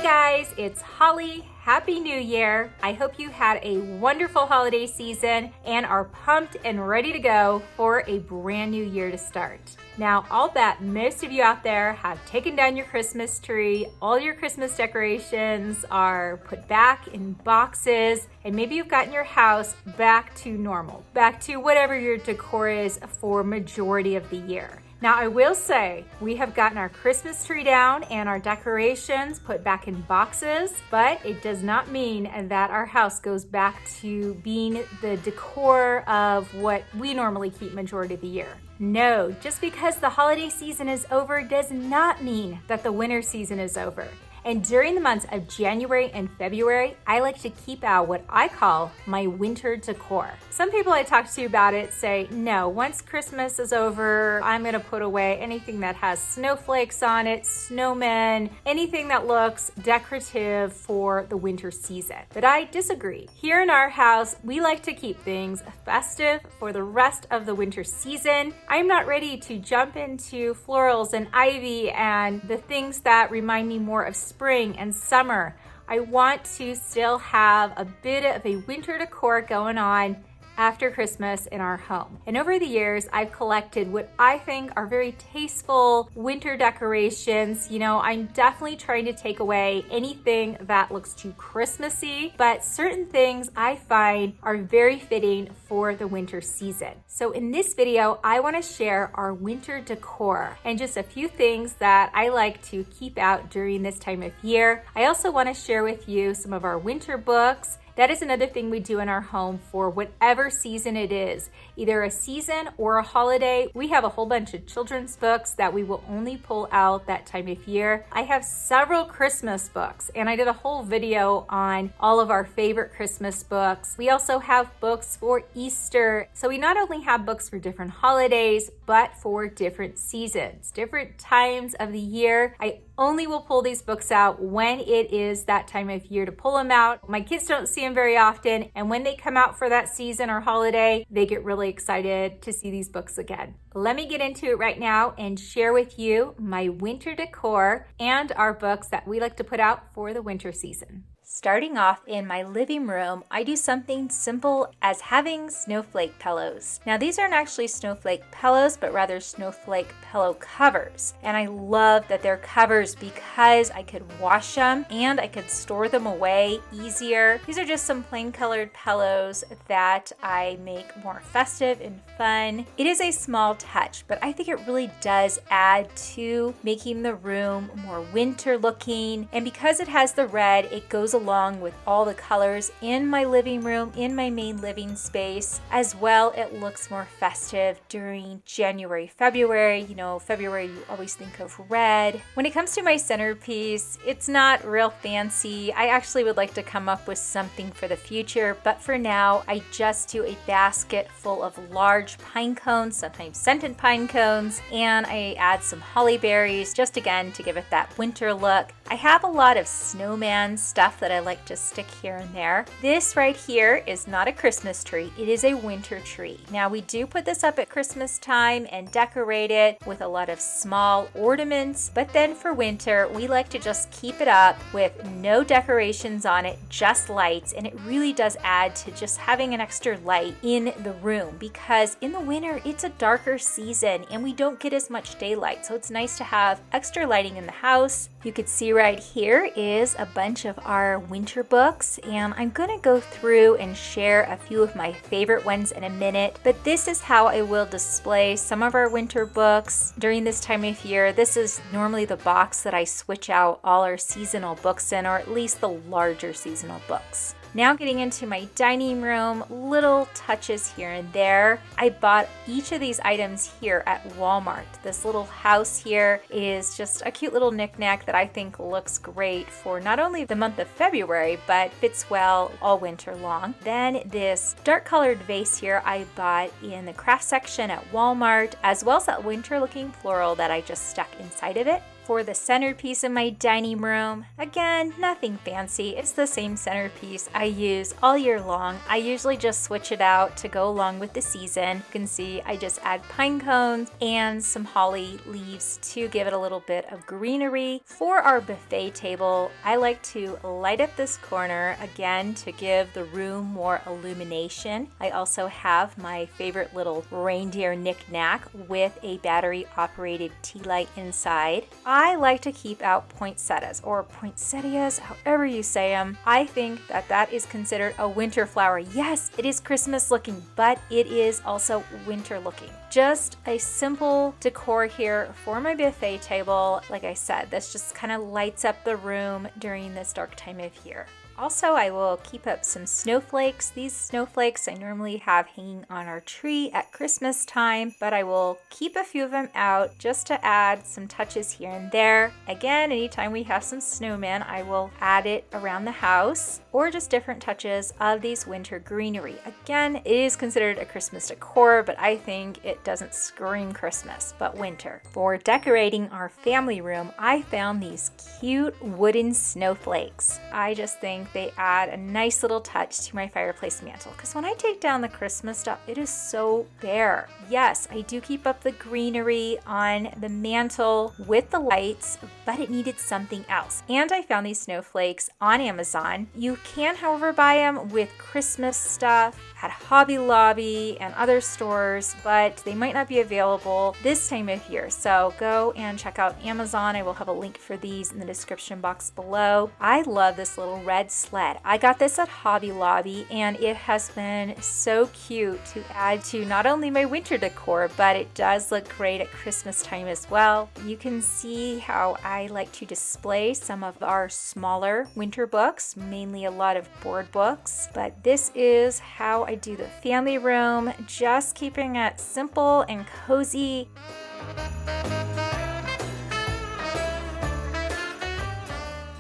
guys, it's Holly. Happy New Year. I hope you had a wonderful holiday season and are pumped and ready to go for a brand new year to start. Now, I'll bet most of you out there have taken down your Christmas tree. All your Christmas decorations are put back in boxes, and maybe you've gotten your house back to normal, back to whatever your decor is for majority of the year. Now, I will say we have gotten our Christmas tree down and our decorations put back in boxes, but it does not mean that our house goes back to being the decor of what we normally keep majority of the year. No, just because the holiday season is over does not mean that the winter season is over. And during the months of January and February, I like to keep out what I call my winter decor. Some people I talk to about it say, no, once Christmas is over, I'm gonna put away anything that has snowflakes on it, snowmen, anything that looks decorative for the winter season. But I disagree. Here in our house, we like to keep things festive for the rest of the winter season. I'm not ready to jump into florals and ivy and the things that remind me more of spring and summer. I want to still have a bit of a winter decor going on after Christmas in our home. And over the years, I've collected what I think are very tasteful winter decorations. You know, I'm definitely trying to take away anything that looks too Christmassy, but certain things I find are very fitting for the winter season. So in this video, I want to share our winter decor and just a few things that I like to keep out during this time of year. I also want to share with you some of our winter books. That is another thing we do in our home for whatever season it is, either a season or a holiday. We have a whole bunch of children's books that we will only pull out that time of year. I have several Christmas books, and I did a whole video on all of our favorite Christmas books. We also have books for Easter. So we not only have books for different holidays, but for different seasons, different times of the year. I only will pull these books out when it is that time of year to pull them out. My kids don't see them very often, and when they come out for that season or holiday, they get really excited to see these books again. Let me get into it right now and share with you my winter decor and our books that we like to put out for the winter season. Starting off in my living room, I do something simple as having snowflake pillows. Now, these aren't actually snowflake pillows, but rather snowflake pillow covers. And I love that they're covers because I could wash them and I could store them away easier. These are just some plain colored pillows that I make more festive and fun. It is a small touch, but I think it really does add to making the room more winter looking. And because it has the red, it goes along with all the colors in my living room, in my main living space. As well, it looks more festive during January, February. You know, February, you always think of red. When it comes to my centerpiece, it's not real fancy. I actually would like to come up with something for the future, but for now, I just do a basket full of large pine cones, sometimes scented pine cones, and I add some holly berries, just again to give it that winter look. I have a lot of snowman stuff that I like to stick here and there. This right here is not a Christmas tree, it is a winter tree. Now, we do put this up at Christmas time and decorate it with a lot of small ornaments, but then for winter, we like to just keep it up with no decorations on it, just lights, and it really does add to just having an extra light in the room, because in the winter, it's a darker season and we don't get as much daylight, so it's nice to have extra lighting in the house. You could see right here is a bunch of our winter books, and I'm going to go through and share a few of my favorite ones in a minute, but this is how I will display some of our winter books during this time of year. This is normally the box that I switch out all our seasonal books in, or at least the larger seasonal books. Now getting into my dining room, little touches here and there. I bought each of these items here at Walmart. This little house here is just a cute little knickknack that I think looks great for not only the month of February, but fits well all winter long. Then this dark colored vase here I bought in the craft section at Walmart, as well as that winter looking floral that I just stuck inside of it. For the centerpiece in my dining room, again, nothing fancy. It's the same centerpiece I use all year long. I usually just switch it out to go along with the season. You can see I just add pine cones and some holly leaves to give it a little bit of greenery. For our buffet table, I like to light up this corner again to give the room more illumination. I also have my favorite little reindeer knick-knack with a battery operated tea light inside. I like to keep out poinsettias or poinsettias, however you say them. I think that that is considered a winter flower. Yes, it is Christmas looking, but it is also winter looking. Just a simple decor here for my buffet table. Like I said, this just kind of lights up the room during this dark time of year. Also, I will keep up some snowflakes. These snowflakes I normally have hanging on our tree at Christmas time, but I will keep a few of them out just to add some touches here and there. Again, anytime we have some snowmen, I will add it around the house or just different touches of these winter greenery. Again, it is considered a Christmas decor, but I think it doesn't scream Christmas, but winter. For decorating our family room, I found these cute wooden snowflakes. I just think they add a nice little touch to my fireplace mantle because when I take down the Christmas stuff, it is so bare. Yes, I do keep up the greenery on the mantle with the lights, but it needed something else. And I found these snowflakes on Amazon. You can, however, buy them with Christmas stuff at Hobby Lobby and other stores, but they might not be available this time of year. So go and check out Amazon. I will have a link for these in the description box below. I love this little red sled. I got this at Hobby Lobby and it has been so cute to add to not only my winter decor, but it does look great at Christmas time as well. You can see how I like to display some of our smaller winter books, mainly a lot of board books, but this is how I do the family room, just keeping it simple and cozy.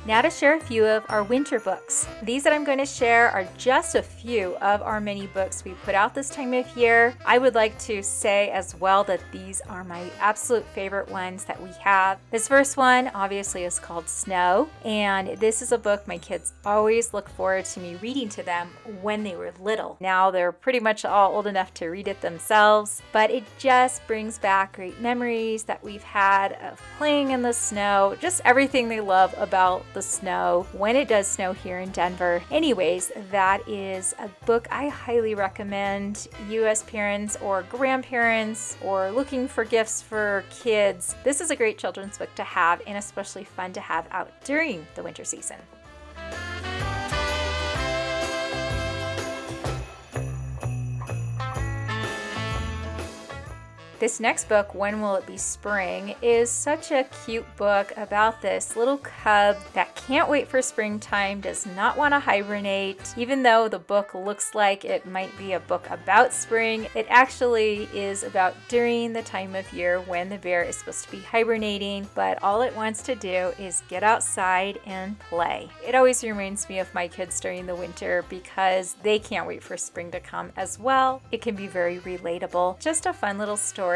Now to share a few of our winter books. These that I'm going to share are just a few of our many books we put out this time of year. I would like to say as well that these are my absolute favorite ones that we have. This first one obviously is called Snow, and this is a book my kids always look forward to me reading to them when they were little. Now they're pretty much all old enough to read it themselves, but it just brings back great memories that we've had of playing in the snow, just everything they love about the snow when it does snow here in Denver. Anyways, that is a book I highly recommend you as parents or grandparents or looking for gifts for kids. This is a great children's book to have and especially fun to have out during the winter season. This next book, When Will It Be Spring, is such a cute book about this little cub that can't wait for springtime, does not want to hibernate. Even though the book looks like it might be a book about spring, it actually is about during the time of year when the bear is supposed to be hibernating, but all it wants to do is get outside and play. It always reminds me of my kids during the winter because they can't wait for spring to come as well. It can be very relatable. Just a fun little story.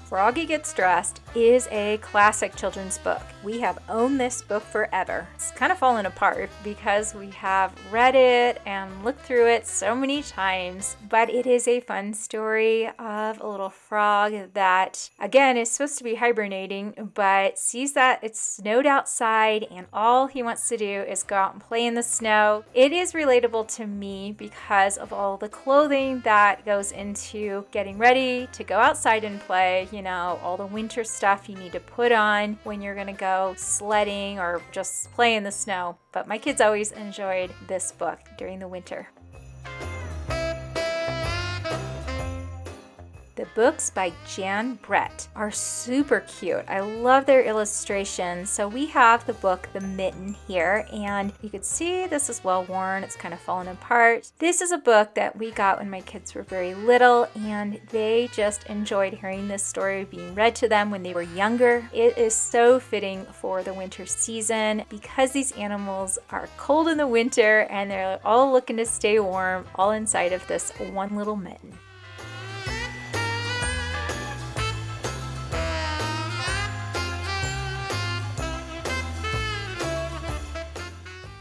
Froggy Gets Dressed is a classic children's book. We have owned this book forever. It's kind of fallen apart because we have read it and looked through it so many times, but it is a fun story of a little frog that, again, is supposed to be hibernating, but sees that it's snowed outside and all he wants to do is go out and play in the snow. It is relatable to me because of all the clothing that goes into getting ready to go outside and play. You know, all the winter stuff you need to put on when you're gonna go sledding or just play in the snow. But my kids always enjoyed this book during the winter. The books by Jan Brett are super cute. I love their illustrations. So we have the book, The Mitten, here, and you can see this is well worn. It's kind of fallen apart. This is a book that we got when my kids were very little, and they just enjoyed hearing this story being read to them when they were younger. It is so fitting for the winter season because these animals are cold in the winter and they're all looking to stay warm, all inside of this one little mitten.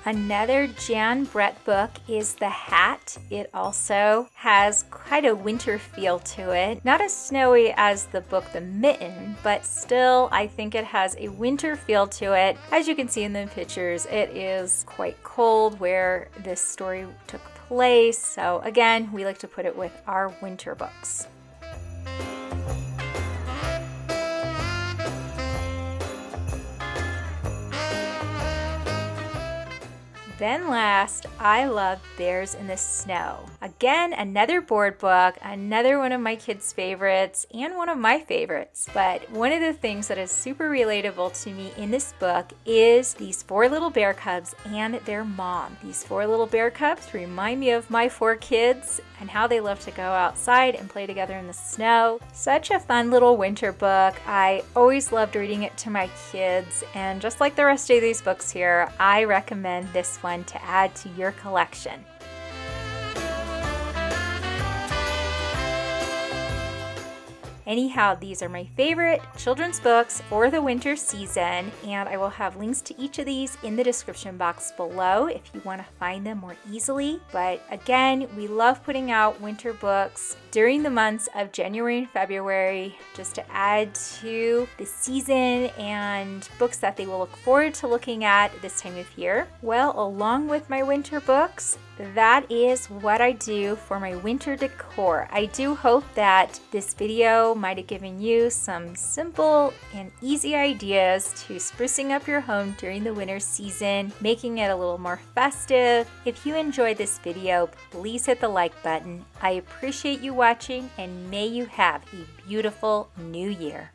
Another Jan Brett book is The Hat. It also has quite a winter feel to it. Not as snowy as the book The Mitten, but still I think it has a winter feel to it. As you can see in the pictures, it is quite cold where this story took place. So again, we like to put it with our winter books. Then last, I love Bears in the Snow. Again, another board book, another one of my kids' favorites and one of my favorites. But one of the things that is super relatable to me in this book is these 4 little bear cubs and their mom. These 4 little bear cubs remind me of my 4 kids and how they love to go outside and play together in the snow. Such a fun little winter book. I always loved reading it to my kids, and just like the rest of these books here, I recommend this one to add to your collection. Anyhow, these are my favorite children's books for the winter season, and I will have links to each of these in the description box below if you want to find them more easily. But again, we love putting out winter books during the months of January and February just to add to the season and books that they will look forward to looking at this time of year. Well, along with my winter books, that is what I do for my winter decor. I do hope that this video might have given you some simple and easy ideas to sprucing up your home during the winter season, making it a little more festive. If you enjoyed this video, please hit the like button. I appreciate you watching, and may you have a beautiful new year.